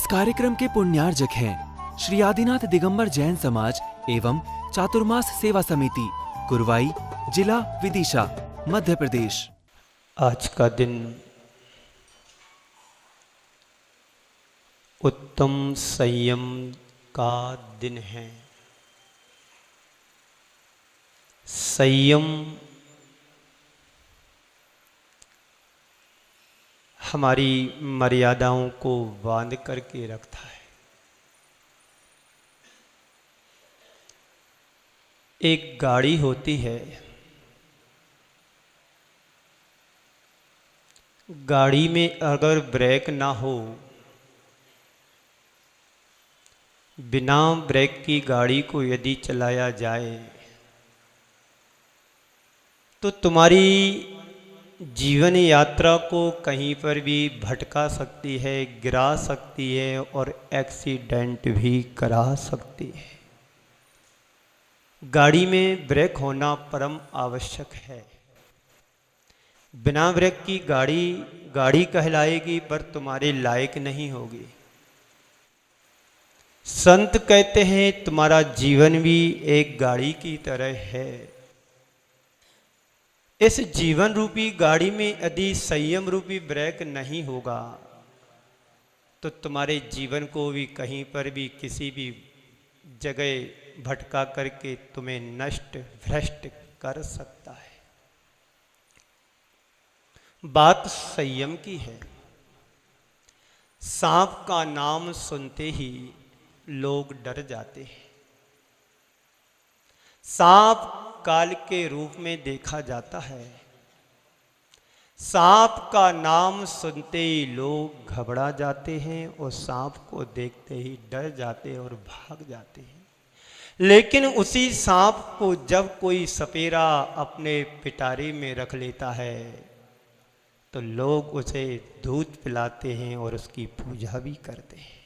इस कार्यक्रम के पुण्यार्जक हैं श्री आदिनाथ दिगंबर जैन समाज एवं चातुर्मास सेवा समिति, कुरवाई, जिला विदिशा, मध्य प्रदेश। आज का दिन उत्तम संयम का दिन है। संयम हमारी मर्यादाओं को बांध करके रखता है। एक गाड़ी होती है, गाड़ी में अगर ब्रेक ना हो, बिना ब्रेक की गाड़ी को यदि चलाया जाए तो तुम्हारी जीवन यात्रा को कहीं पर भी भटका सकती है, गिरा सकती है और एक्सीडेंट भी करा सकती है। गाड़ी में ब्रेक होना परम आवश्यक है। बिना ब्रेक की गाड़ी कहलाएगी पर तुम्हारे लायक नहीं होगी। संत कहते हैं तुम्हारा जीवन भी एक गाड़ी की तरह है। इस जीवन रूपी गाड़ी में यदि संयम रूपी ब्रेक नहीं होगा तो तुम्हारे जीवन को भी कहीं पर भी किसी भी जगह भटका करके तुम्हें नष्ट भ्रष्ट कर सकता है। बात संयम की है। सांप का नाम सुनते ही लोग डर जाते हैं। सांप काल के रूप में देखा जाता है। सांप का नाम सुनते ही लोग घबरा जाते हैं और सांप को देखते ही डर जाते हैं और भाग जाते हैं। लेकिन उसी सांप को जब कोई सपेरा अपने पिटारे में रख लेता है तो लोग उसे दूध पिलाते हैं और उसकी पूजा भी करते हैं।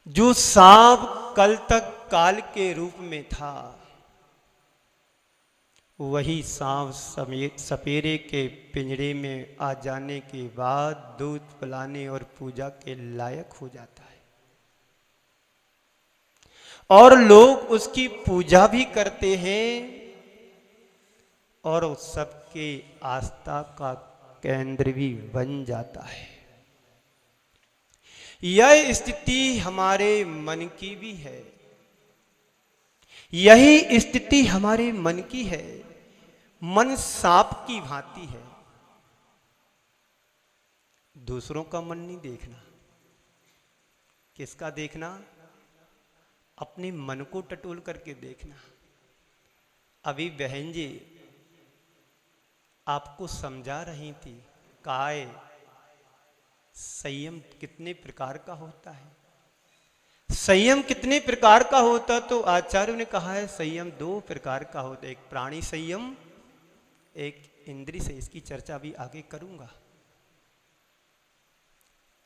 जो सांप कल तक काल के रूप में था, वही सांप सपेरे के पिंजरे में आ जाने के बाद दूध पिलाने और पूजा के लायक हो जाता है और लोग उसकी पूजा भी करते हैं और उस सबके आस्था का केंद्र भी बन जाता है। यह स्थिति हमारे मन की भी है। यही स्थिति हमारे मन की है। मन सांप की भांति है। दूसरों का मन नहीं देखना। किसका देखना? अपने मन को टटोल करके देखना। अभी बहन जी आपको समझा रही थी, काय संयम कितने प्रकार का होता है। संयम कितने प्रकार का होता, तो आचार्यों ने कहा है संयम दो प्रकार का होता है। एक प्राणी संयम, एक इंद्रिय से। इसकी चर्चा भी आगे करूंगा।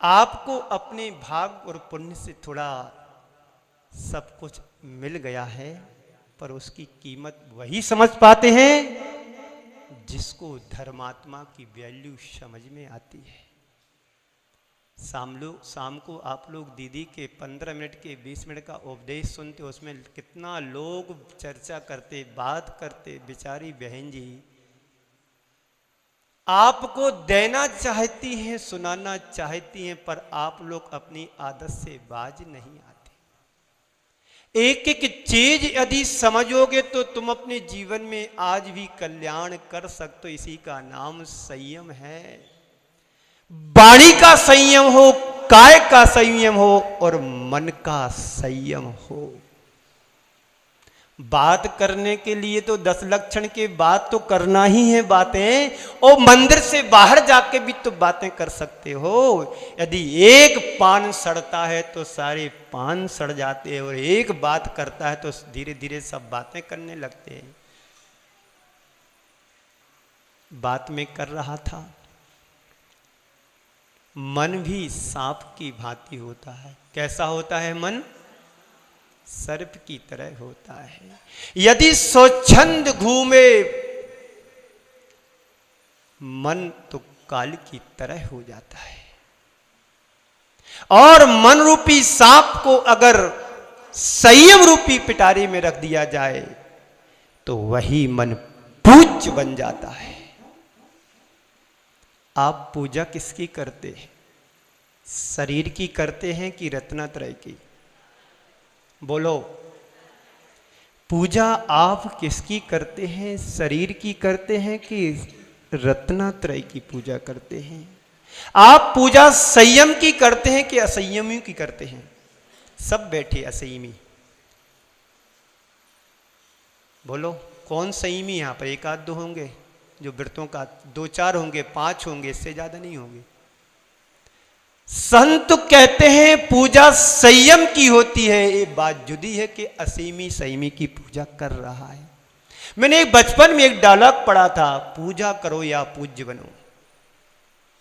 आपको अपने भाग और पुण्य से थोड़ा सब कुछ मिल गया है, पर उसकी कीमत वही समझ पाते हैं जिसको धर्मात्मा की वैल्यू समझ में आती है। शाम को आप लोग दीदी के 15 मिनट के 20 मिनट का उपदेश सुनते, उसमें कितना लोग चर्चा करते, बात करते। बेचारी बहन जी आपको देना चाहती हैं, सुनाना चाहती हैं, पर आप लोग अपनी आदत से बाज नहीं आते। एक एक चीज यदि समझोगे तो तुम अपने जीवन में आज भी कल्याण कर सकते हो। इसी का नाम संयम है। वाणी का संयम हो, काय का संयम हो और मन का संयम हो। बात करने के लिए तो 10 लक्षण के बात तो करना ही है बातें। और मंदिर से बाहर जाके भी तो बातें कर सकते हो। यदि एक पान सड़ता है तो सारे पान सड़ जाते हैं, और एक बात करता है तो धीरे धीरे सब बातें करने लगते हैं। बात में कर रहा था, मन भी सांप की भांति होता है। कैसा होता है मन? सर्प की तरह होता है। यदि स्वच्छंद घूमे मन तो काल की तरह हो जाता है। और मन रूपी सांप को अगर संयम रूपी पिटारे में रख दिया जाए तो वही मन पूज्य बन जाता है। आप पूजा किसकी करते हैं? शरीर की करते हैं कि रत्नत्रय की? बोलो, पूजा आप किसकी करते हैं? शरीर की करते हैं कि रत्नत्रय की पूजा करते हैं? आप पूजा संयम की करते हैं कि असंयमी की करते हैं? सब बैठे असंयमी। बोलो, कौन संयमी? यहां पर एक आध दो होंगे जो व्रतों का, 2-4 होंगे, 5 होंगे, इससे ज्यादा नहीं होंगे। संत कहते हैं पूजा संयम की होती है। ये बात जुदी है कि असीमी संयमी की पूजा कर रहा है। मैंने एक बचपन में एक डायलॉग पढ़ा था, पूजा करो या पूज्य बनो।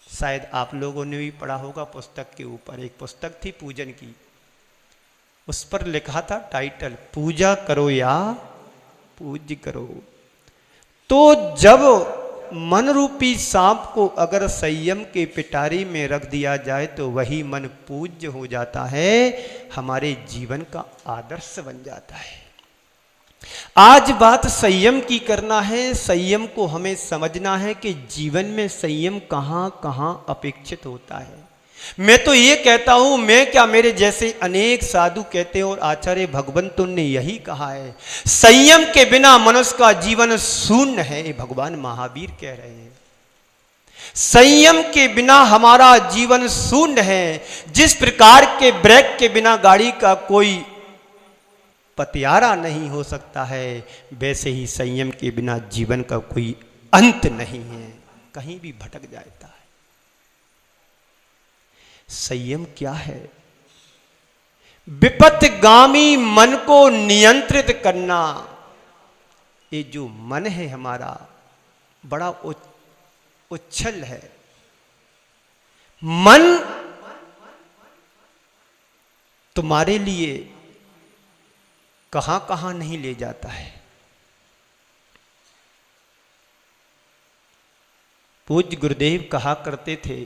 शायद आप लोगों ने भी पढ़ा होगा। पुस्तक के ऊपर एक पुस्तक थी पूजन की, उस पर लिखा था टाइटल, पूजा करो या पूज्य करो। तो जब मन रूपी सांप को अगर संयम के पिटारे में रख दिया जाए तो वही मन पूज्य हो जाता है, हमारे जीवन का आदर्श बन जाता है। आज बात संयम की करना है। संयम को हमें समझना है कि जीवन में संयम कहां कहां अपेक्षित होता है। मैं तो ये कहता हूं, मैं क्या, मेरे जैसे अनेक साधु कहते हैं और आचार्य भगवंतों ने यही कहा है, संयम के बिना मनुष्य का जीवन शून्य है। भगवान महावीर कह रहे हैं संयम के बिना हमारा जीवन शून्य है। जिस प्रकार के ब्रेक के बिना गाड़ी का कोई पतियारा नहीं हो सकता है, वैसे ही संयम के बिना जीवन का कोई अंत नहीं है, कहीं भी भटक जाता है। संयम क्या है? विपत्तिगामी मन को नियंत्रित करना। ये जो मन है हमारा बड़ा उच्छल है। मन तुम्हारे लिए कहां कहां नहीं ले जाता है। पूज्य गुरुदेव कहा करते थे,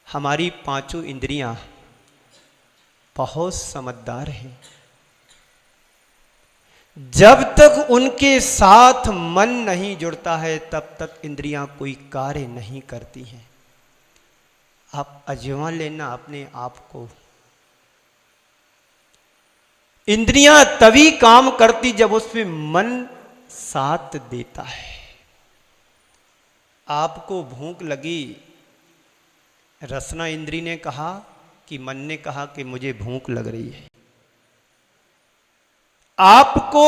हमारी 5 इंद्रियां बहुत समझदार हैं। जब तक उनके साथ मन नहीं जुड़ता है तब तक इंद्रियां कोई कार्य नहीं करती हैं। आप आजमा लेना अपने आप को। इंद्रियां तभी काम करती जब उसमें मन साथ देता है। आपको भूख लगी, रसना इंद्री ने कहा कि मन ने कहा कि मुझे भूख लग रही है। आपको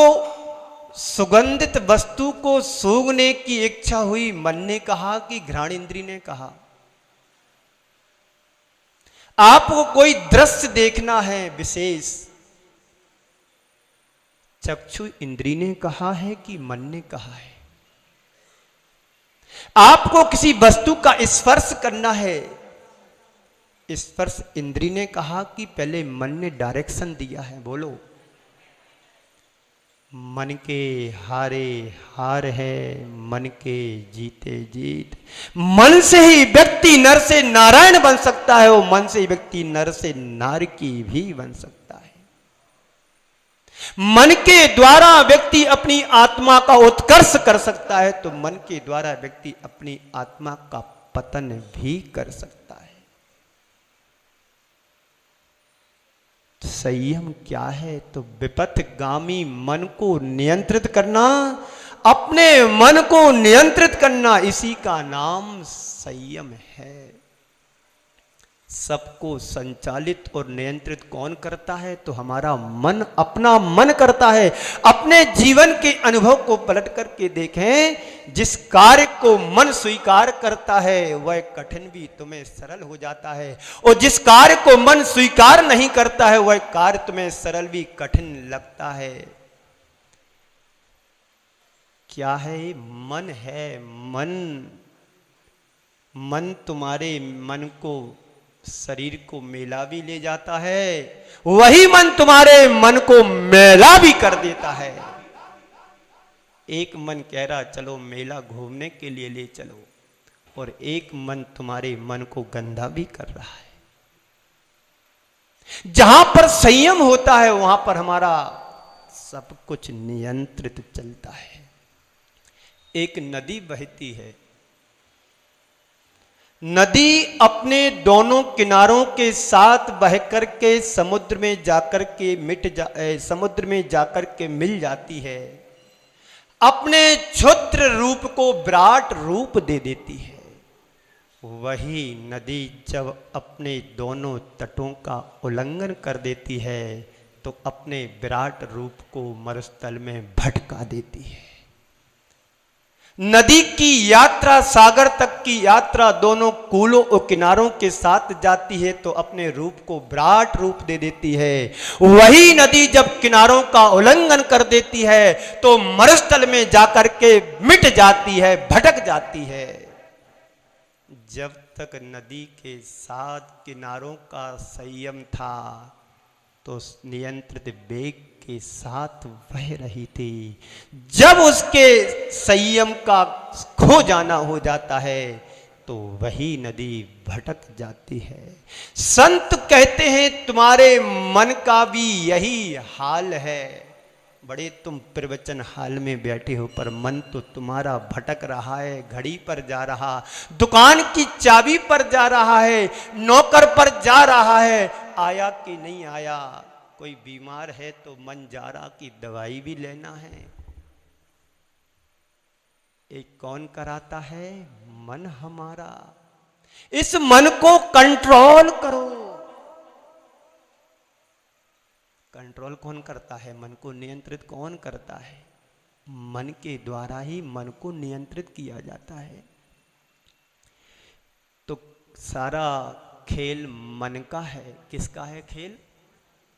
सुगंधित वस्तु को सूंघने की इच्छा हुई, मन ने कहा कि घ्राण इंद्री ने कहा। आपको कोई दृश्य देखना है विशेष, चक्षु इंद्री ने कहा है कि मन ने कहा है। आपको किसी वस्तु का स्पर्श करना है, स्पर्श इंद्री ने कहा कि पहले मन ने डायरेक्शन दिया है। बोलो, मन के हारे हार है, मन के जीते जीत। मन से ही व्यक्ति नर से नारायण बन सकता है और मन से ही व्यक्ति नर से नार की भी बन सकता है। मन के द्वारा व्यक्ति अपनी आत्मा का उत्कर्ष कर सकता है तो मन के द्वारा व्यक्ति अपनी आत्मा का पतन भी कर सकता है। संयम क्या है? तो विपथगामी मन को नियंत्रित करना, अपने मन को नियंत्रित करना, इसी का नाम संयम है। सबको संचालित और नियंत्रित कौन करता है? तो हमारा मन, अपना मन करता है। अपने जीवन के अनुभव को पलट करके देखें, जिस कार्य को मन स्वीकार करता है वह कठिन भी तुम्हें सरल हो जाता है, और जिस कार्य को मन स्वीकार नहीं करता है वह कार्य तुम्हें सरल भी कठिन लगता है। क्या है? मन है। मन तुम्हारे मन को, शरीर को मेला भी ले जाता है, वही मन तुम्हारे मन को मेला भी कर देता है। एक मन कह रहा चलो मेला घूमने के लिए ले चलो, और एक मन तुम्हारे मन को गंदा भी कर रहा है। जहां पर संयम होता है वहां पर हमारा सब कुछ नियंत्रित चलता है। एक नदी बहती है, नदी अपने दोनों किनारों के साथ बहकर के समुद्र में जाकर के समुद्र में जाकर के मिल जाती है, अपने क्षुद्र रूप को विराट रूप दे देती है। वही नदी जब अपने दोनों तटों का उल्लंघन कर देती है तो अपने विराट रूप को मरुस्थल में भटका देती है। नदी की यात्रा, सागर तक की यात्रा दोनों कूलों और किनारों के साथ जाती है तो अपने रूप को विराट रूप दे देती है। वही नदी जब किनारों का उल्लंघन कर देती है तो मरुस्थल में जाकर के मिट जाती है, भटक जाती है। जब तक नदी के साथ किनारों का संयम था तो नियंत्रित वेग के साथ बह रही थी। जब उसके संयम का खो जाना हो जाता है तो वही नदी भटक जाती है। संत कहते हैं तुम्हारे मन का भी यही हाल है। बड़े तुम प्रवचन हाल में बैठे हो पर मन तो तुम्हारा भटक रहा है, घड़ी पर जा रहा, दुकान की चाबी पर जा रहा है, नौकर पर जा रहा है, आया कि नहीं आया। कोई बीमार है तो मन जा रहा कि दवाई भी लेना है। एक कौन कराता है? मन हमारा। इस मन को कंट्रोल करो। कंट्रोल कौन करता है? मन को नियंत्रित कौन करता है? मन के द्वारा ही मन को नियंत्रित किया जाता है। तो सारा खेल मन का है। किसका है खेल?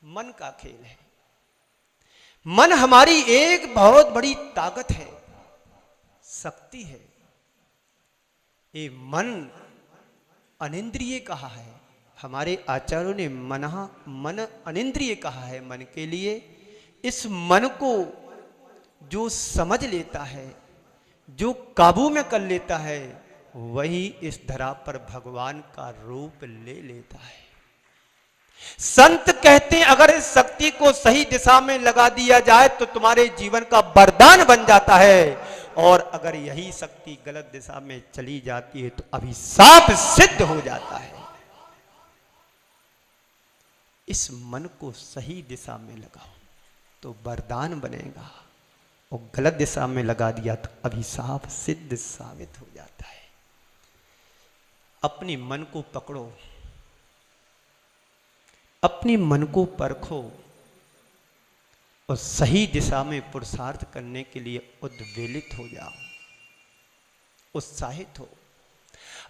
मन का खेल है। मन हमारी एक बहुत बड़ी ताकत है, शक्ति है। ये मन अनिंद्रिय कहा है। हमारे आचार्यों ने मन अनिंद्रिय कहा है मन के लिए। इस मन को जो समझ लेता है, जो काबू में कर लेता है, वही इस धरा पर भगवान का रूप ले लेता है। संत कहते हैं अगर इस शक्ति को सही दिशा में लगा दिया जाए तो तुम्हारे जीवन का वरदान बन जाता है, और अगर यही शक्ति गलत दिशा में चली जाती है तो अभिशाप सिद्ध हो जाता है। इस मन को सही दिशा में लगाओ तो वरदान बनेगा, और गलत दिशा में लगा दिया तो अभिशाप सिद्ध साबित हो जाता है। अपनी मन को पकड़ो, अपनी मन को परखो और सही दिशा में पुरुषार्थ करने के लिए उद्वेलित हो जाओ, उत्साहित हो।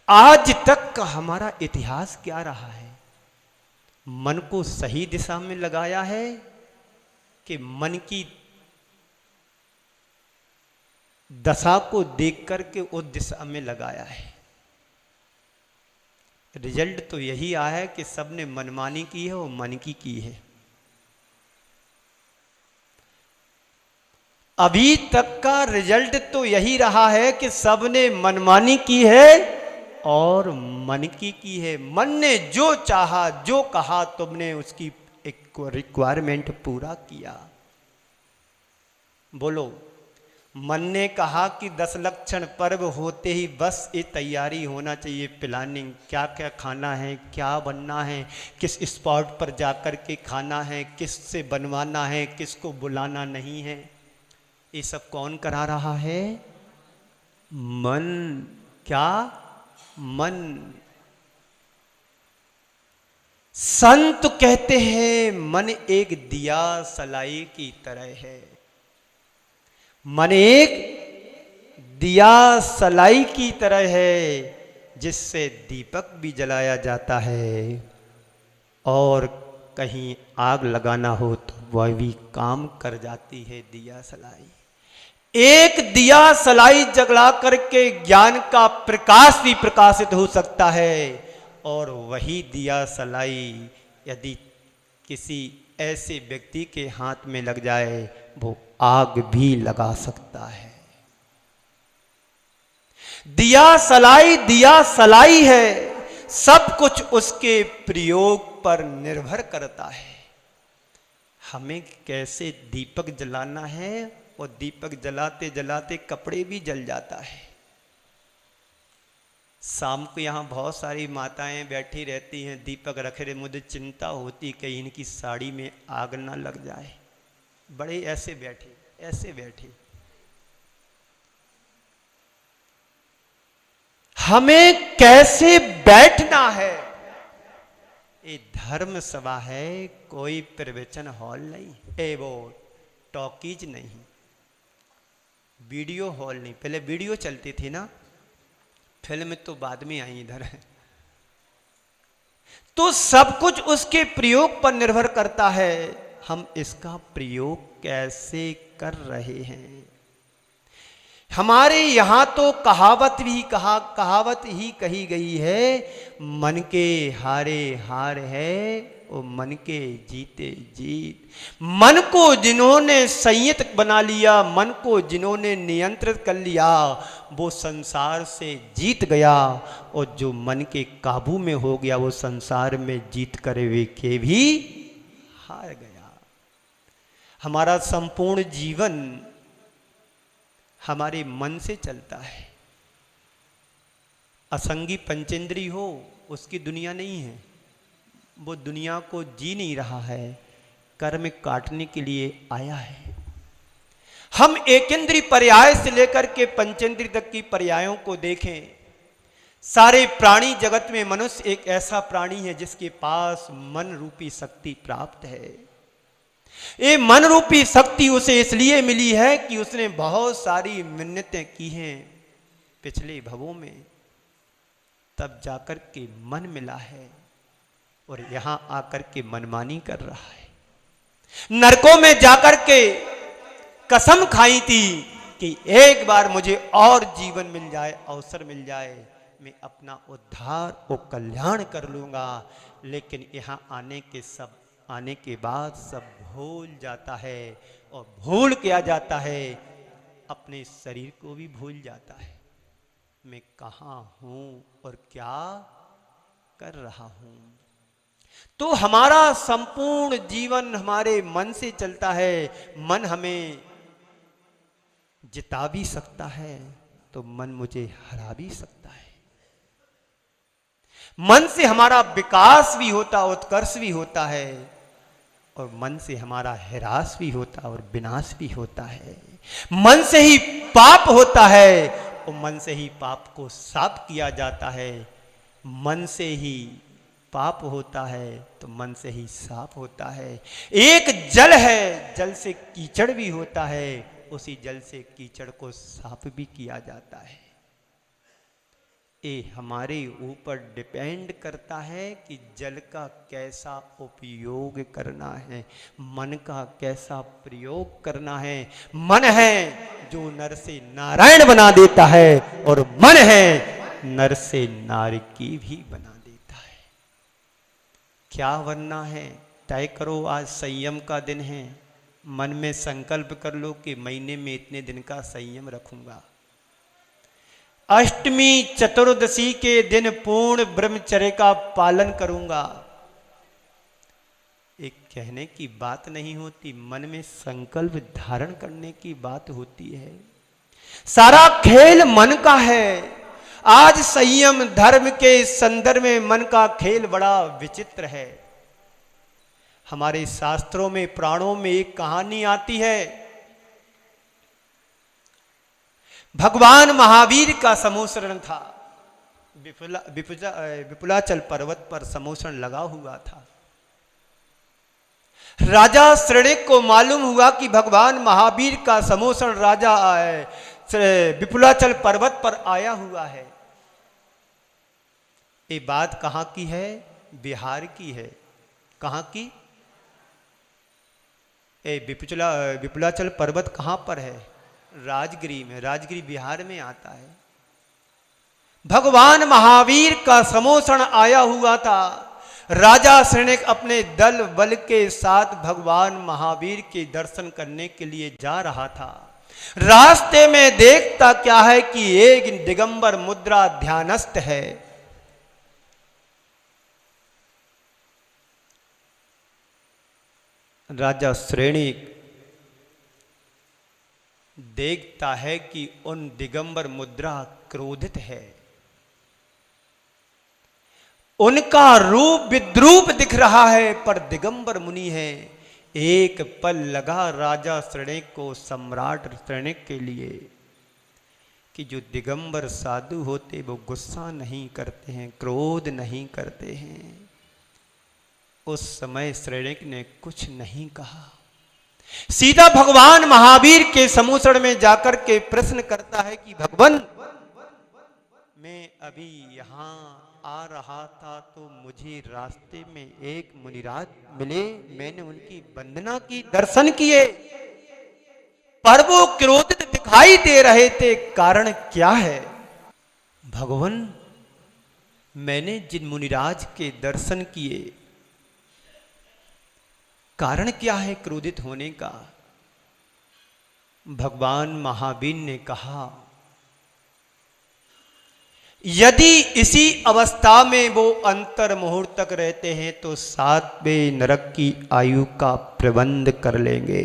आज तक का हमारा इतिहास क्या रहा है? मन को सही दिशा में लगाया है कि मन की दशा को देख करके उस दिशा में लगाया है? रिजल्ट तो यही आया है कि सबने मनमानी की है और मन की है। अभी तक का रिजल्ट तो यही रहा है कि सबने मनमानी की है और मन की है। मन ने जो चाहा, जो कहा, तुमने उसकी एक रिक्वायरमेंट पूरा किया। बोलो, मन ने कहा कि 10 लक्षण पर्व होते ही बस ये तैयारी होना चाहिए, प्लानिंग, क्या क्या खाना है, क्या बनना है, किस स्पॉट पर जाकर के खाना है, किस से बनवाना है, किसको बुलाना नहीं है, ये सब कौन करा रहा है? मन। क्या? मन। संत कहते हैं मन एक दिया सलाई की तरह है। मन एक दिया सलाई की तरह है जिससे दीपक भी जलाया जाता है, और कहीं आग लगाना हो तो वह भी काम कर जाती है दिया सलाई। एक दिया सलाई जला करके ज्ञान का प्रकाश भी प्रकाशित हो सकता है, और वही दिया सलाई यदि किसी ऐसे व्यक्ति के हाथ में लग जाए वो आग भी लगा सकता है। दिया सलाई है, सब कुछ उसके प्रयोग पर निर्भर करता है। हमें कैसे दीपक जलाना है, और दीपक जलाते जलाते कपड़े भी जल जाता है। शाम को यहाँ बहुत सारी माताएं बैठी रहती हैं, दीपक रखे रहे, मुझे चिंता होती कहीं इनकी साड़ी में आग ना लग जाए। बड़े ऐसे बैठे। हमें कैसे बैठना है। ये धर्म सभा है, कोई प्रवचन हॉल नहीं, वो टॉकीज नहीं, वीडियो हॉल नहीं। पहले वीडियो चलती थी ना, फिल्म तो बाद में आई इधर है। तो सब कुछ उसके प्रयोग पर निर्भर करता है, हम इसका प्रयोग कैसे कर रहे हैं। हमारे यहाँ तो कहावत ही कही गई है, मन के हारे हार है और मन के जीते जीत। मन को जिन्होंने संयत बना लिया, मन को जिन्होंने नियंत्रित कर लिया, वो संसार से जीत गया, और जो मन के काबू में हो गया वो संसार में जीत कर वे के भी हार गया। हमारा संपूर्ण जीवन हमारे मन से चलता है। असंगी पंचेंद्री हो, उसकी दुनिया नहीं है, वो दुनिया को जी नहीं रहा है, कर्म काटने के लिए आया है। हम एकेंद्रीय पर्याय से लेकर के पंचेंद्रीय तक की पर्यायों को देखें। सारे प्राणी जगत में मनुष्य एक ऐसा प्राणी है जिसके पास मन रूपी शक्ति प्राप्त है। ये मन रूपी शक्ति उसे इसलिए मिली है कि उसने बहुत सारी मिन्नतें की हैं पिछले भवों में, तब जाकर के मन मिला है, और यहां आकर के मनमानी कर रहा है। नरकों में जाकर के कसम खाई थी कि एक बार मुझे और जीवन मिल जाए, अवसर मिल जाए, मैं अपना उद्धार और कल्याण कर लूंगा। लेकिन यहां आने के बाद सब भूल जाता है, और भूल क्या जाता है, अपने शरीर को भी भूल जाता है। मैं कहाँ हूं और क्या कर रहा हूं। तो हमारा संपूर्ण जीवन हमारे मन से चलता है। मन हमें जिता भी सकता है, तो मन मुझे हरा भी सकता है। मन से हमारा विकास भी होता, उत्कर्ष भी होता है, और मन से हमारा ह्रास भी होता और विनाश भी होता है। मन से ही पाप होता है, और मन से ही पाप को साफ किया जाता है। मन से ही पाप होता है तो मन से ही साफ होता है। एक जल है, जल से कीचड़ भी होता है, उसी जल से कीचड़ को साफ भी किया जाता है। ये हमारे ऊपर डिपेंड करता है कि जल का कैसा उपयोग करना है, मन का कैसा प्रयोग करना है। मन है जो नर से नारायण बना देता है, और मन है नर से नारकी भी बना देता है। क्या बनना है तय करो। आज संयम का दिन है, मन में संकल्प कर लो कि महीने में इतने दिन का संयम रखूंगा। अष्टमी चतुर्दशी के दिन पूर्ण ब्रह्मचर्य का पालन करूंगा। एक कहने की बात नहीं होती, मन में संकल्प धारण करने की बात होती है। सारा खेल मन का है। आज संयम धर्म के संदर्भ में मन का खेल बड़ा विचित्र है। हमारे शास्त्रों में, पुराणों में एक कहानी आती है। भगवान महावीर का समोसरण था। विपुलाचल पर्वत पर समोसरण लगा हुआ था। राजा श्रेणिक को मालूम हुआ कि भगवान महावीर का समोसरण राजा विपुलाचल पर्वत पर आया हुआ है। ये बात कहाँ की है? बिहार की है। कहाँ की? विपुलाचल पर्वत कहाँ पर है? राजगिरी में। राजगिरी बिहार में आता है। भगवान महावीर का समोसरण आया हुआ था। राजा श्रेणिक अपने दल बल के साथ भगवान महावीर के दर्शन करने के लिए जा रहा था। रास्ते में देखता क्या है कि एक दिगंबर मुद्रा ध्यानस्थ है। राजा श्रेणिक देखता है कि उन दिगंबर मुद्रा क्रोधित है, उनका रूप विद्रूप दिख रहा है, पर दिगंबर मुनि है। एक पल लगा राजा श्रेणिक को, सम्राट श्रेणिक के लिए, कि जो दिगंबर साधु होते वो गुस्सा नहीं करते हैं, क्रोध नहीं करते हैं। उस समय श्रेणिक ने कुछ नहीं कहा, सीधा भगवान महावीर के समूसण में जाकर के प्रश्न करता है कि भगवान, मैं अभी यहाँ आ रहा था तो मुझे रास्ते में एक मुनिराज मिले, मैंने उनकी वंदना की, दर्शन किए, पर वो क्रोधित दिखाई दे रहे थे, कारण क्या है? भगवान, मैंने जिन मुनिराज के दर्शन किए, कारण क्या है क्रोधित होने का? भगवान महावीर ने कहा, यदि इसी अवस्था में वो अंतर मुहूर्त तक रहते हैं तो 7वें नरक की आयु का प्रबंध कर लेंगे।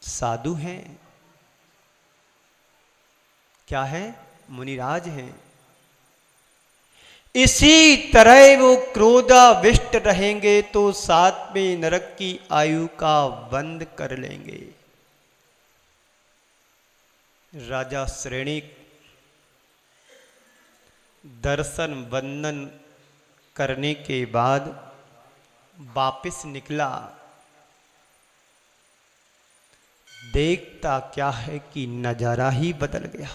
साधु हैं, क्या है? मुनिराज हैं। इसी तरह वो क्रोधाविष्ट रहेंगे तो 7वें नरक की आयु का बंद कर लेंगे। राजा श्रेणिक दर्शन वंदन करने के बाद वापस निकला। देखता क्या है कि नजारा ही बदल गया।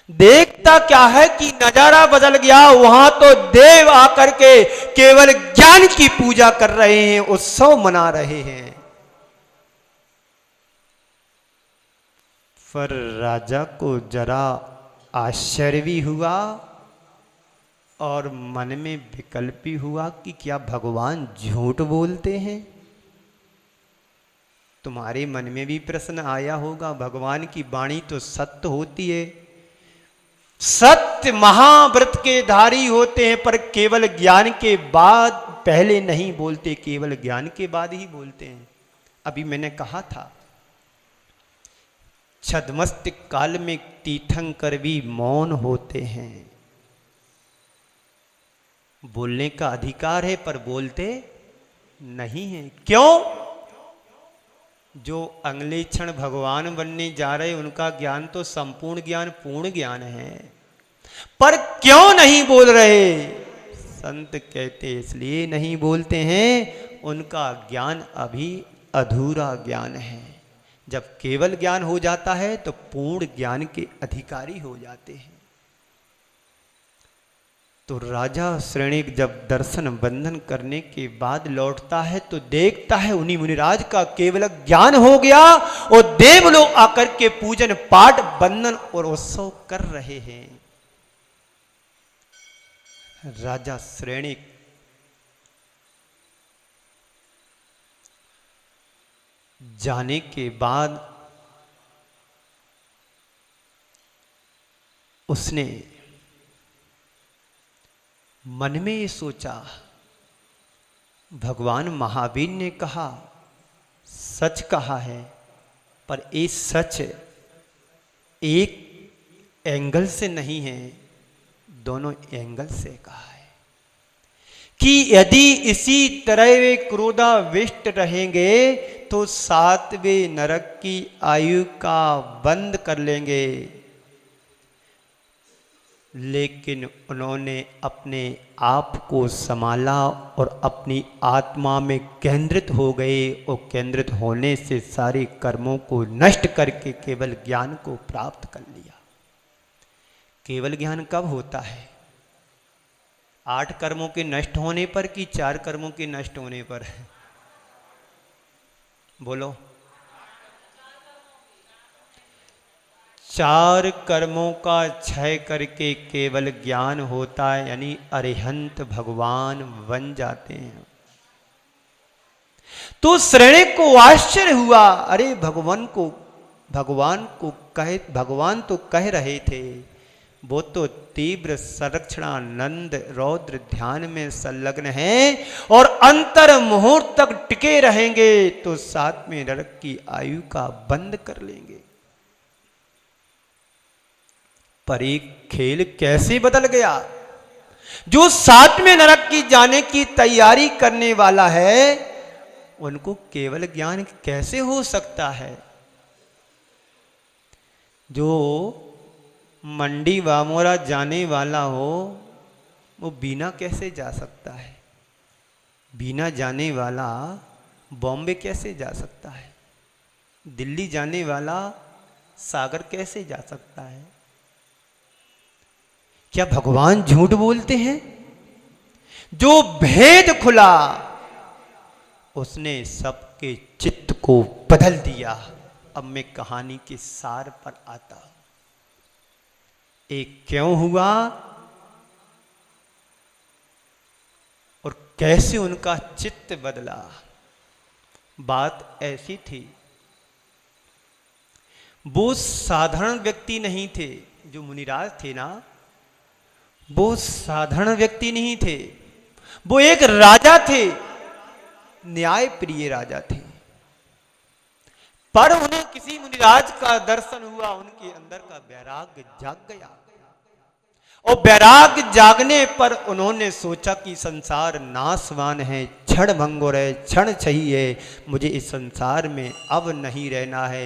देखता क्या है कि नजारा बदल गया। वहां तो देव आकर के केवल ज्ञान की पूजा कर रहे हैं, उत्सव मना रहे हैं। पर राजा को जरा आश्चर्य भी हुआ और मन में विकल्प भी हुआ कि क्या भगवान झूठ बोलते हैं? तुम्हारे मन में भी प्रश्न आया होगा, भगवान की वाणी तो सत्य होती है, सत्य महाव्रत के धारी होते हैं, पर केवल ज्ञान के बाद पहले नहीं बोलते, केवल ज्ञान के बाद ही बोलते हैं। अभी मैंने कहा था, छद्मस्तिक काल में तीर्थंकर भी मौन होते हैं। बोलने का अधिकार है पर बोलते नहीं हैं। क्यों? जो अगले क्षण भगवान बनने जा रहे उनका ज्ञान तो संपूर्ण ज्ञान, पूर्ण ज्ञान है, पर क्यों नहीं बोल रहे? संत कहते इसलिए नहीं बोलते हैं, उनका ज्ञान अभी अधूरा ज्ञान है। जब केवल ज्ञान हो जाता है तो पूर्ण ज्ञान के अधिकारी हो जाते हैं। तो राजा श्रेणिक जब दर्शन बंधन करने के बाद लौटता है तो देखता है उन्हीं मुनिराज का केवल ज्ञान हो गया और देव लोग आकर के पूजन पाठ बंधन और उत्सव कर रहे हैं। राजा श्रेणिक जाने के बाद उसने मन में ये सोचा, भगवान महावीर ने कहा, सच कहा है, पर ये सच एक एंगल से नहीं है, दोनों एंगल से कहा है कि यदि इसी तरह वे क्रोधाविष्ट रहेंगे तो 7वें नरक की आयु का बंद कर लेंगे। लेकिन उन्होंने अपने आप को संभाला और अपनी आत्मा में केंद्रित हो गए और केंद्रित होने से सारे कर्मों को नष्ट करके केवल ज्ञान को प्राप्त कर लिया। केवल ज्ञान कब होता है? 8 कर्मों के नष्ट होने पर कि 4 कर्मों के नष्ट होने पर? बोलो। चार कर्मों का क्षय करके केवल ज्ञान होता है, यानी अरिहंत भगवान बन जाते हैं। तो श्रेणी को आश्चर्य हुआ, अरे भगवान तो कह रहे थे वो तो तीव्र संरक्षणानंद रौद्र ध्यान में संलग्न हैं और अंतर मुहूर्त तक टिके रहेंगे तो सातवें नरक की आयु का बंद कर लेंगे। पर एक खेल कैसे बदल गया। जो सातवें नरक की जाने की तैयारी करने वाला है उनको केवल ज्ञान कैसे हो सकता है। जो मंडी वामोरा जाने वाला हो वो बिना कैसे जा सकता है। बिना जाने वाला बॉम्बे कैसे जा सकता है। दिल्ली जाने वाला सागर कैसे जा सकता है। क्या भगवान झूठ बोलते हैं। जो भेद खुला उसने सबके चित्त को बदल दिया। अब मैं कहानी के सार पर आता हूं। एक क्यों हुआ और कैसे उनका चित्त बदला। बात ऐसी थी, वो साधारण व्यक्ति नहीं थे। जो मुनिराज थे ना, वो साधारण व्यक्ति नहीं थे। वो एक राजा थे, न्याय प्रिय राजा थे। पर उन्हें किसी मुनिराज का दर्शन हुआ, उनके अंदर का वैराग्य जाग गया। और वैराग्य जागने पर उन्होंने सोचा कि संसार नाशवान है, क्षण भंगुर है, क्षण चाहिए, मुझे इस संसार में अब नहीं रहना है।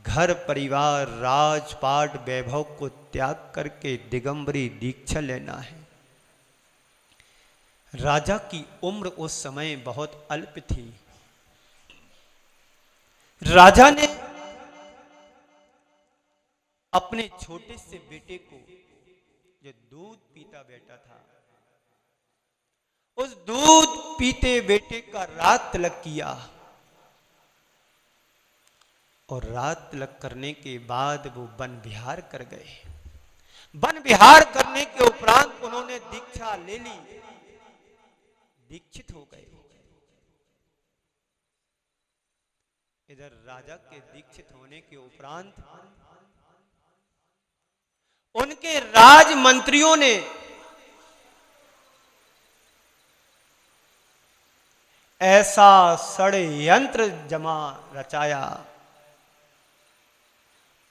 घर परिवार राजपाट वैभव को त्याग करके दिगंबरी दीक्षा लेना है। राजा की उम्र उस समय बहुत अल्प थी। राजा ने अपने छोटे से बेटे को, जो दूध पीता बेटा था, उस दूध पीते बेटे का रात तिलक किया। और रात तिलक करने के बाद वो वन विहार कर गए। वन विहार करने के उपरांत उन्होंने दीक्षा ले ली, दीक्षित हो गए। इधर राजा के दीक्षित होने के उपरांत उनके राज मंत्रियों ने ऐसा षड्यंत्र रचाया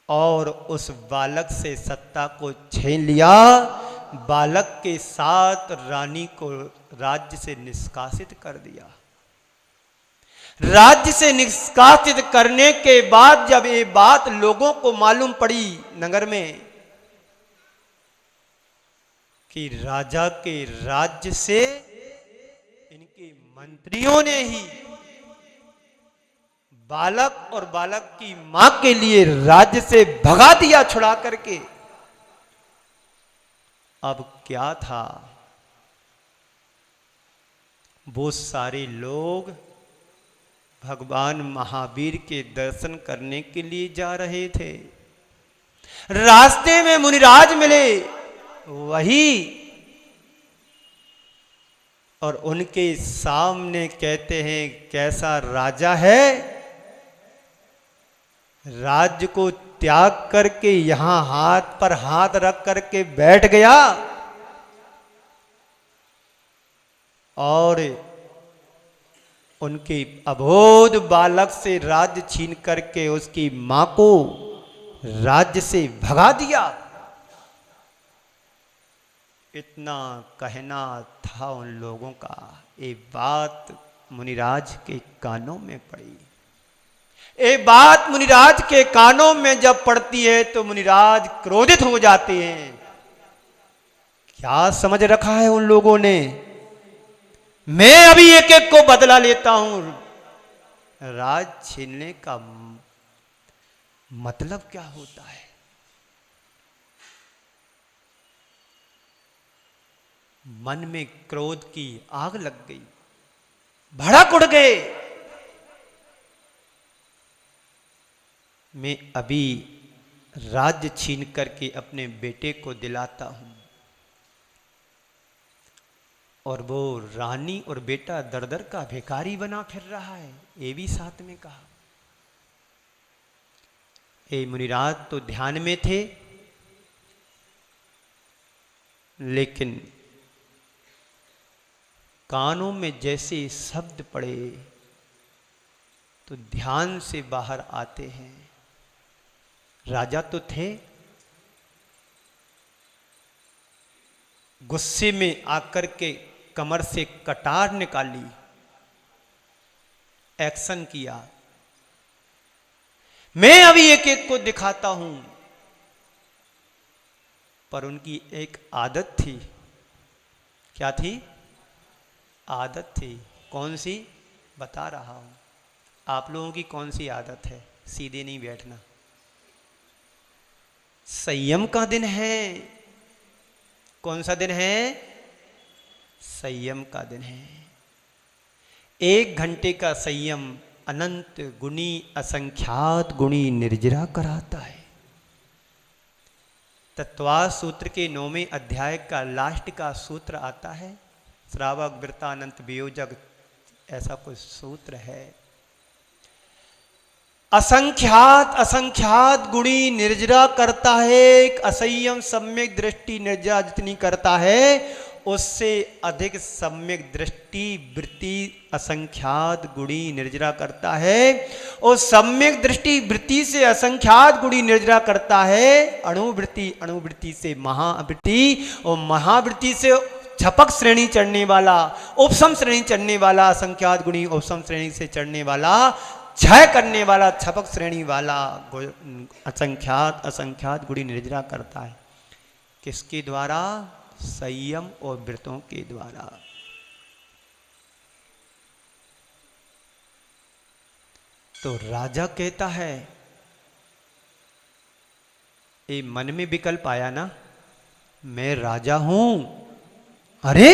और उस बालक से सत्ता को छीन लिया। बालक के साथ रानी को राज्य से निष्कासित कर दिया। राज्य से निष्कासित करने के बाद जब ये बात लोगों को मालूम पड़ी नगर में कि राजा के राज्य से इनके मंत्रियों ने ही बालक और बालक की मां के लिए राज्य से भगा दिया छुड़ा करके। अब क्या था, वो सारे लोग भगवान महावीर के दर्शन करने के लिए जा रहे थे। रास्ते में मुनिराज मिले, वही, और उनके सामने कहते हैं कैसा राजा है, राज्य को त्याग करके यहां हाथ पर हाथ रख करके बैठ गया और उनके अबोध बालक से राज्य छीन करके उसकी मां को राज्य से भगा दिया। इतना कहना था उन लोगों का। ये बात मुनिराज के कानों में पड़ी। ये बात मुनिराज के कानों में जब पड़ती है तो मुनिराज क्रोधित हो जाते हैं। क्या समझ रखा है उन लोगों ने, मैं अभी एक एक को बदला लेता हूं। राज छीनने का मतलब क्या होता है। मन में क्रोध की आग लग गई, भड़क उड़ गए। मैं अभी राज्य छीन करके अपने बेटे को दिलाता हूं, और वो रानी और बेटा दर दर का भिखारी बना फिर रहा है, ये भी साथ में कहा। ये मुनिराज तो ध्यान में थे, लेकिन कानों में जैसे शब्द पड़े तो ध्यान से बाहर आते हैं। राजा तो थे, गुस्से में आकर के कमर से कटार निकाली, एक्शन किया, मैं अभी एक एक को दिखाता हूं। पर उनकी एक आदत थी। क्या थी? आदत थी। कौन सी? बता रहा हूं। आप लोगों की कौन सी आदत है? सीधे नहीं बैठना। संयम का दिन है। कौन सा दिन है? संयम का दिन है। 1 घंटे का संयम अनंत गुणी असंख्यात गुणी निर्जरा कराता है। तत्वास सूत्र के 9वें अध्याय का लास्ट का सूत्र आता है, श्रावक वृत्तानंत वियोजक, ऐसा कोई सूत्र है। असंख्यात असंख्यात गुणी निर्जरा करता है। एक असंयम सम्यक दृष्टि निर्जरा जितनी करता है, उससे अधिक सम्यक दृष्टि वृत्ति असंख्यात गुणी निर्जरा करता है। और सम्यक दृष्टि वृत्ति से असंख्यात गुणी निर्जरा करता है। अणुवृत्ति, अणुवृत्ति से महावृत्ति, और महावृत्ति से झपक श्रेणी चढ़ने वाला, उपसम श्रेणी चढ़ने वाला, असंख्यात गुणी उपसम श्रेणी से चढ़ने वाला, क्षय करने वाला, छपक श्रेणी वाला असंख्यात असंख्यात गुणी निर्जरा करता है। किसके द्वारा? संयम और व्रतों के द्वारा। तो राजा कहता है, ये मन में विकल्प आया ना, मैं राजा हूं। अरे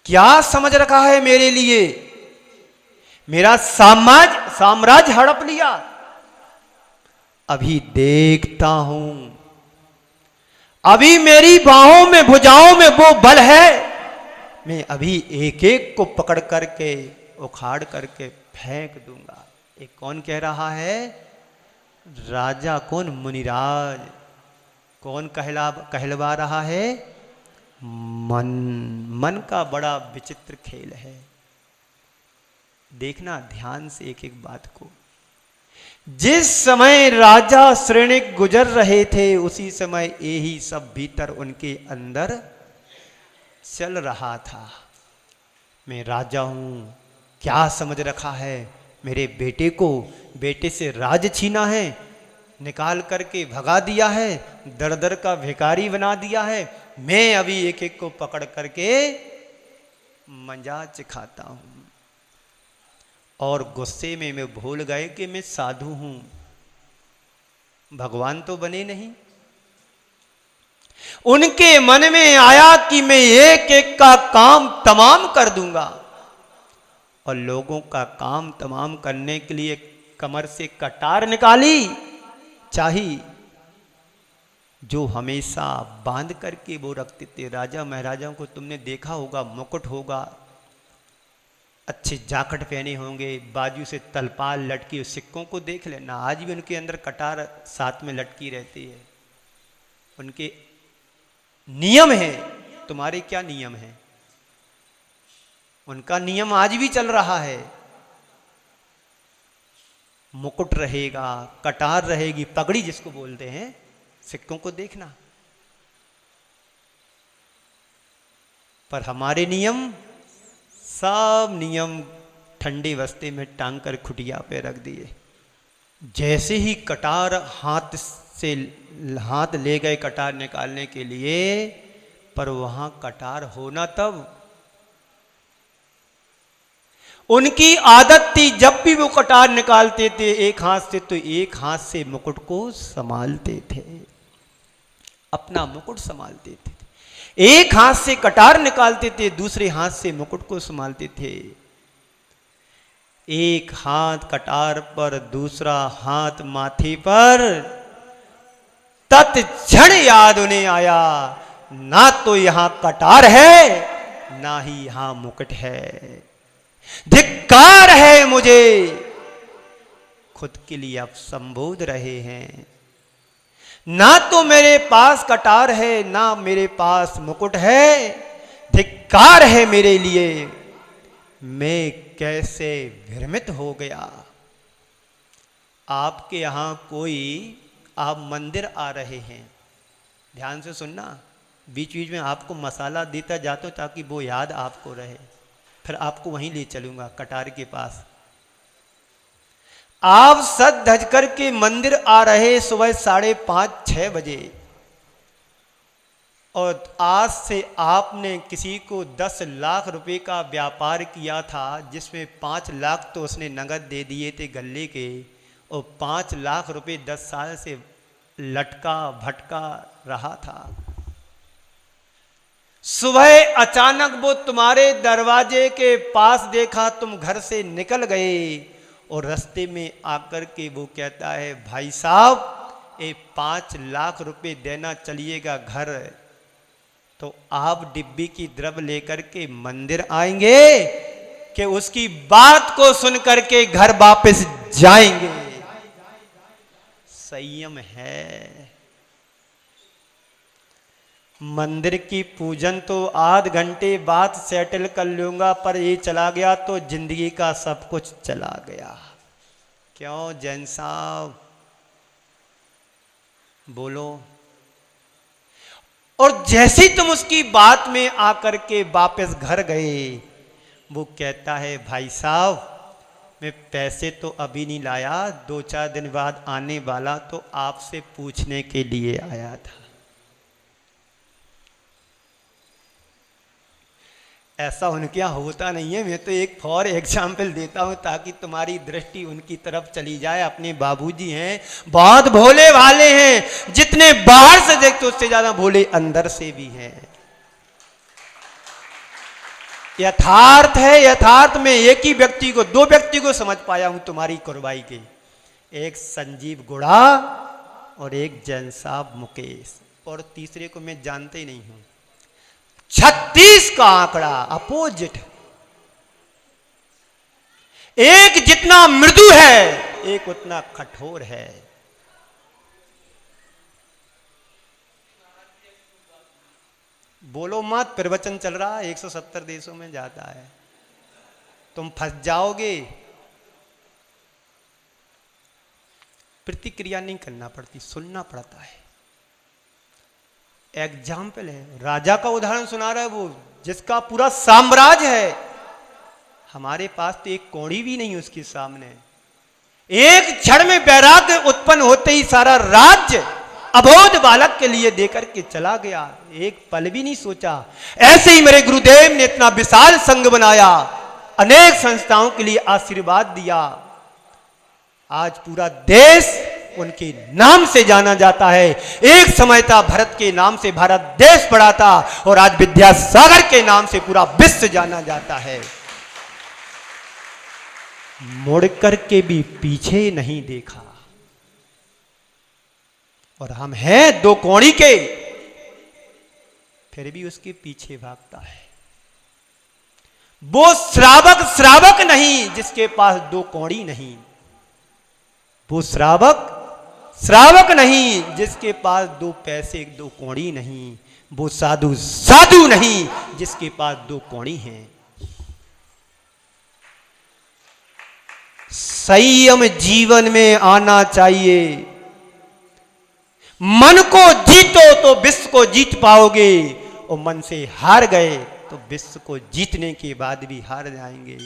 क्या समझ रखा है मेरे लिए? मेरा साम्राज्य हड़प लिया। अभी देखता हूं, अभी मेरी बाहों में भुजाओं में वो बल है, मैं अभी एक एक को पकड़ करके उखाड़ करके फेंक दूंगा। एक कौन कह रहा है? राजा कौन? मुनिराज। कौन कहलवा रहा है? मन। मन का बड़ा विचित्र खेल है। देखना ध्यान से एक एक बात को। जिस समय राजा श्रेणिक गुजर रहे थे, उसी समय यही सब भीतर उनके अंदर चल रहा था। मैं राजा हूं। क्या समझ रखा है? मेरे बेटे को, बेटे से राज छीना है, निकाल करके भगा दिया है, दर दर का भिखारी बना दिया है। मैं अभी एक एक को पकड़ करके मजा चिखाता हूं। और गुस्से में मैं भूल गए कि मैं साधु हूं, भगवान तो बने नहीं। उनके मन में आया कि मैं एक एक का काम तमाम कर दूंगा, और लोगों का काम तमाम करने के लिए कमर से कटार निकाली, चाही जो हमेशा बांध करके वो रखते थे। राजा महाराजाओं को तुमने देखा होगा, मुकुट होगा, अच्छे जाकट पहने होंगे, बाजू से तलपाल लटकी, सिक्कों को देख लेना, आज भी उनके अंदर कटार साथ में लटकी रहती है। उनके नियम है। तुम्हारे क्या नियम है? उनका नियम आज भी चल रहा है। मुकुट रहेगा, कटार रहेगी, पगड़ी जिसको बोलते हैं, सिक्कों को देखना। पर हमारे नियम, सब नियम ठंडे बस्ते में टांग कर खुटिया पे रख दिए। जैसे ही कटार हाथ ले गए कटार निकालने के लिए, पर वहां कटार होना तब। उनकी आदत थी, जब भी वो कटार निकालते थे एक हाथ से, तो एक हाथ से मुकुट को संभालते थे, अपना मुकुट संभालते थे। एक हाथ से कटार निकालते थे, दूसरे हाथ से मुकुट को संभालते थे। एक हाथ कटार पर, दूसरा हाथ माथे पर। तत्क्षण याद उन्हें आया, ना तो यहां कटार है ना ही यहां मुकुट है। धिक्कार है मुझे, खुद के लिए आप संबोध रहे हैं। ना तो मेरे पास कटार है ना मेरे पास मुकुट है। धिक्कार है मेरे लिए, मैं कैसे भ्रमित हो गया। आपके यहां कोई, आप मंदिर आ रहे हैं, ध्यान से सुनना, बीच बीच में आपको मसाला देता जाता ताकि वो याद आपको रहे। फिर आपको वहीं ले चलूंगा कटार के पास। आप सज धज करके मंदिर आ रहे सुबह 5:30-6 बजे, और आज से आपने किसी को 10 लाख रुपए का व्यापार किया था, जिसमें 5 लाख तो उसने नगद दे दिए थे गल्ले के, और 5 लाख रुपए 10 साल से लटका भटका रहा था। सुबह अचानक वो तुम्हारे दरवाजे के पास देखा, तुम घर से निकल गए, और रास्ते में आकर के वो कहता है, भाई साहब ये 5 लाख रुपए देना चलिएगा घर। तो आप डिब्बी की द्रव लेकर के मंदिर आएंगे कि उसकी बात को सुन करके घर वापस जाएंगे? संयम है। मंदिर की पूजन तो आध घंटे बाद सेटल कर लूंगा, पर ये चला गया तो जिंदगी का सब कुछ चला गया। क्यों जैन साहब, बोलो। और जैसे ही तुम उसकी बात में आकर के वापस घर गए, वो कहता है, भाई साहब मैं पैसे तो अभी नहीं लाया, 2-4 दिन बाद आने वाला, तो आपसे पूछने के लिए आया था। ऐसा उनके यहाँ होता नहीं है। मैं तो एक फॉर एग्जाम्पल देता हूं ताकि तुम्हारी दृष्टि उनकी तरफ चली जाए। अपने बाबूजी हैं, बहुत भोले भाले हैं, जितने बाहर से देखते उससे ज्यादा भोले अंदर से भी हैं। यथार्थ है, यथार्थ में एक ही व्यक्ति को, 2 व्यक्ति को समझ पाया हूं तुम्हारी कुर्बाई के, एक संजीव गुड़ा और एक जैन साहब मुकेश, और तीसरे को मैं जानते ही नहीं हूं। 36 का आंकड़ा अपोजिट। एक जितना मृदु है, एक उतना कठोर है। बोलो मत, प्रवचन चल रहा है, 170 देशों में जाता है, तुम फंस जाओगे। प्रतिक्रिया नहीं करना पड़ती, सुनना पड़ता है। एग्जाम्पल है, राजा का उदाहरण सुना रहा है वो, जिसका पूरा साम्राज्य है। हमारे पास तो एक कौड़ी भी नहीं उसके सामने। एक क्षण में वैराग्य उत्पन्न होते ही सारा राज्य अबोध बालक के लिए देकर के चला गया, एक पल भी नहीं सोचा। ऐसे ही मेरे गुरुदेव ने इतना विशाल संघ बनाया, अनेक संस्थाओं के लिए आशीर्वाद दिया। आज पूरा देश उनके नाम से जाना जाता है। एक समय था भरत के नाम से भारत देश पड़ा था, और आज विद्यासागर के नाम से पूरा विश्व जाना जाता है। मुड़ करके भी पीछे नहीं देखा। और हम हैं 2 कौड़ी के, फिर भी उसके पीछे भागता है। वो श्रावक नहीं जिसके पास 2 कौड़ी नहीं। वो श्रावक नहीं जिसके पास 2 पैसे 2 कौड़ी नहीं। वो साधु नहीं जिसके पास 2 कौड़ी हैं। संयम जीवन में आना चाहिए। मन को जीतो तो विश्व को जीत पाओगे, और मन से हार गए तो विश्व को जीतने के बाद भी हार जाएंगे।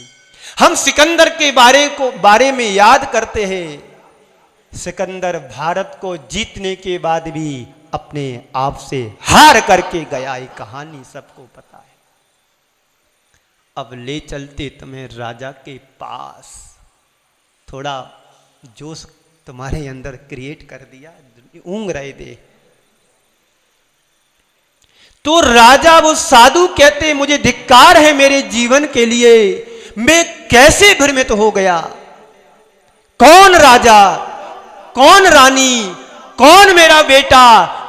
हम सिकंदर के बारे में याद करते हैं। सिकंदर भारत को जीतने के बाद भी अपने आप से हार करके गया। ये कहानी सबको पता है। अब ले चलते तुम्हें राजा के पास। थोड़ा जोश तुम्हारे अंदर क्रिएट कर दिया, ऊँग रहे थे। तो राजा, वो साधु कहते मुझे धिक्कार है मेरे जीवन के लिए, मैं कैसे भ्रमित हो गया। कौन राजा, कौन रानी, कौन मेरा बेटा,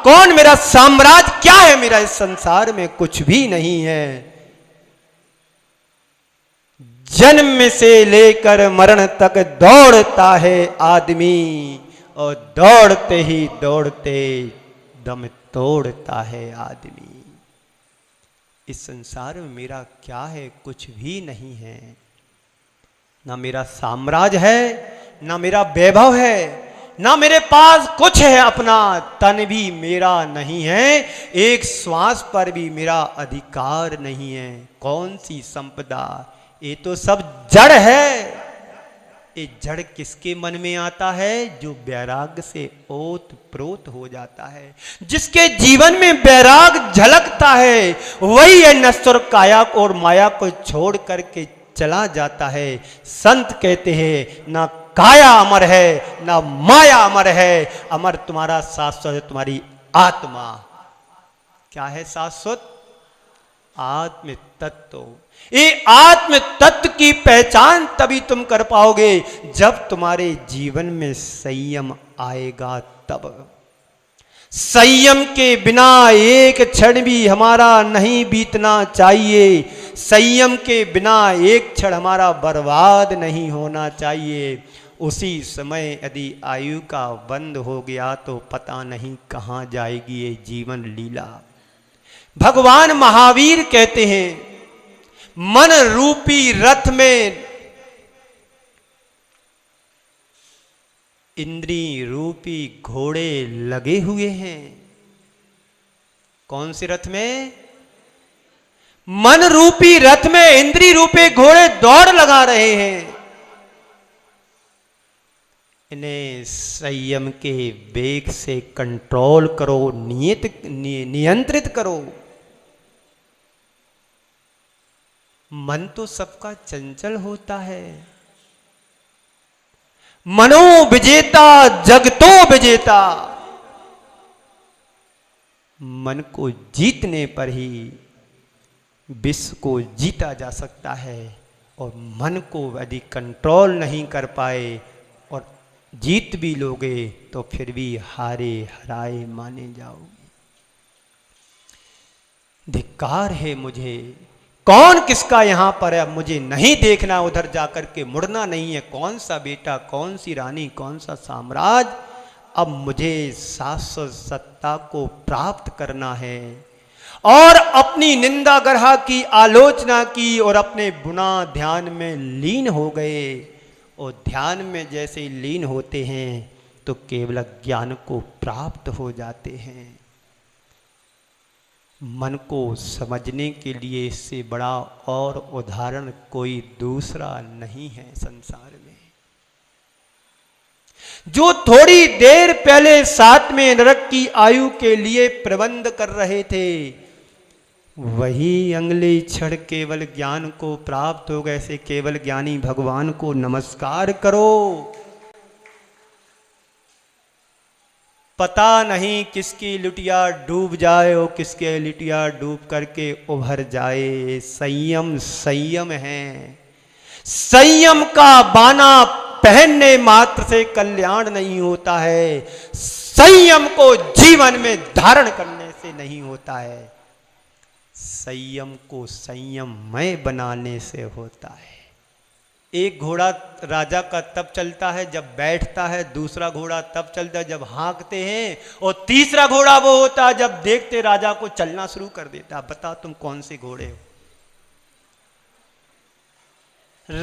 कौन मेरा साम्राज्य, क्या है मेरा इस संसार में? कुछ भी नहीं है। जन्म से लेकर मरण तक दौड़ता है आदमी, और दौड़ते ही दौड़ते दम तोड़ता है आदमी। इस संसार में मेरा क्या है? कुछ भी नहीं है। ना मेरा साम्राज्य है, ना मेरा वैभव है, ना मेरे पास कुछ है अपना। तन भी मेरा नहीं है, एक श्वास पर भी मेरा अधिकार नहीं है। कौन सी संपदा, ये तो सब जड़ है। ये जड़ किसके मन में आता है? जो वैराग्य से ओत प्रोत हो जाता है, जिसके जीवन में वैराग झलकता है, वही है नश्वर काया और माया को छोड़ करके चला जाता है। संत कहते हैं ना काया अमर है, ना माया अमर है, अमर तुम्हारा शाश्वत है तुम्हारी आत्मा। क्या है शाश्वत? आत्म तत्व। ये आत्म तत्व की पहचान तभी तुम कर पाओगे जब तुम्हारे जीवन में संयम आएगा। तब संयम के बिना एक क्षण भी हमारा नहीं बीतना चाहिए। संयम के बिना एक क्षण हमारा बर्बाद नहीं होना चाहिए। उसी समय यदि आयु का बंद हो गया तो पता नहीं कहाँ जाएगी ये जीवन लीला। भगवान महावीर कहते हैं, मन रूपी रथ में इंद्रिय रूपी घोड़े लगे हुए हैं। कौन से रथ में? मन रूपी रथ में इंद्रिय रूपी घोड़े दौड़ लगा रहे हैं। इन्हें संयम के वेग से कंट्रोल करो, नियंत्रित करो। मन तो सबका चंचल होता है। मनो विजेता जगतो विजेता। मन को जीतने पर ही विश्व को जीता जा सकता है। और मन को यदि कंट्रोल नहीं कर पाए और जीत भी लोगे तो फिर भी हारे हराए माने जाओगे। धिक्कार है मुझे। कौन किसका यहां पर है अब मुझे नहीं देखना, उधर जाकर के मुड़ना नहीं है। कौन सा बेटा, कौन सी रानी, कौन सा साम्राज्य, अब मुझे शाश्वत सत्ता को प्राप्त करना है। और अपनी निंदा गरहा की, आलोचना की और अपने गुना ध्यान में लीन हो गए। और ध्यान में जैसे लीन होते हैं तो केवल ज्ञान को प्राप्त हो जाते हैं। मन को समझने के लिए इससे बड़ा और उदाहरण कोई दूसरा नहीं है संसार में। जो थोड़ी देर पहले 7वें नरक की आयु के लिए प्रबंध कर रहे थे, वही अगले क्षण केवल ज्ञान को प्राप्त हो गए। ऐसे केवल ज्ञानी भगवान को नमस्कार करो। पता नहीं किसकी लुटिया डूब जाए और किसके लुटिया डूब करके उभर जाए। संयम संयम है। संयम का बाना पहनने मात्र से कल्याण नहीं होता है, संयम को जीवन में धारण करने से नहीं होता है। संयम को संयममय बनाने से होता है। एक घोड़ा राजा का तब चलता है जब बैठता है, दूसरा घोड़ा तब चलता है जब हाँकते हैं, और तीसरा घोड़ा वो होता है जब देखते राजा को चलना शुरू कर देता है। बताओ तुम कौन से घोड़े हो?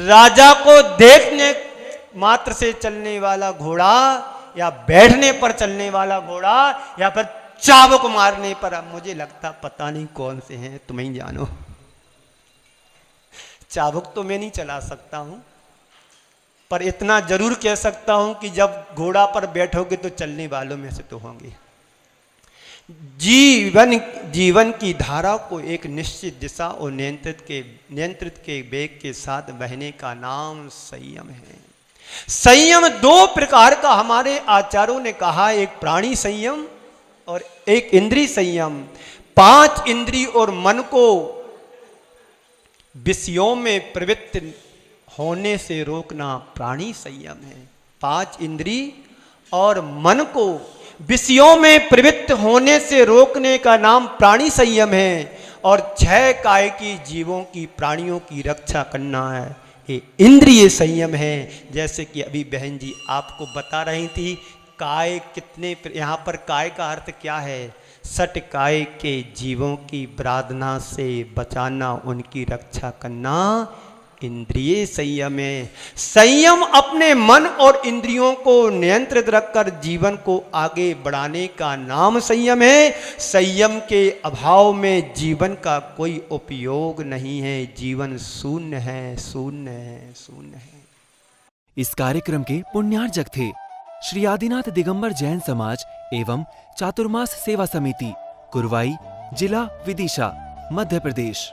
राजा को देखने मात्र से चलने वाला घोड़ा, या बैठने पर चलने वाला घोड़ा, या फिर चाबुक मारने पर? अब मुझे लगता पता नहीं कौन से हैं, तुम ही जानो। चाबुक तो मैं नहीं चला सकता हूं, पर इतना जरूर कह सकता हूं कि जब घोड़ा पर बैठोगे तो चलने वालों में से तो होंगे। जीवन की धारा को एक निश्चित दिशा और नियंत्रित के वेग के साथ बहने का नाम संयम है। संयम दो प्रकार का हमारे आचार्यों ने कहा, एक प्राणी संयम और एक इंद्रिय संयम। 5 इंद्रिय और मन को विषयों में प्रवृत्त होने से रोकना प्राणी संयम है। 5 इंद्रिय और मन को विषयों में प्रवृत्त होने से रोकने का नाम प्राणी संयम है। और 6 काय की जीवों की प्राणियों की रक्षा करना है, ये इंद्रिय संयम है। जैसे कि अभी बहन जी आपको बता रही थी, काय कितने, यहाँ पर काय का अर्थ क्या है? 6 काय के जीवों की प्रार्थना से बचाना, उनकी रक्षा करना इंद्रिय संयम है। संयम अपने मन और इंद्रियों को नियंत्रित रखकर जीवन को आगे बढ़ाने का नाम संयम है। संयम के अभाव में जीवन का कोई उपयोग नहीं है, जीवन शून्य है, शून्य है, शून्य है। इस कार्यक्रम के पुण्यार्जक थे श्री आदिनाथ दिगंबर जैन समाज एवं चातुर्मास सेवा समिति, कुरवाई, जिला विदिशा, मध्य प्रदेश।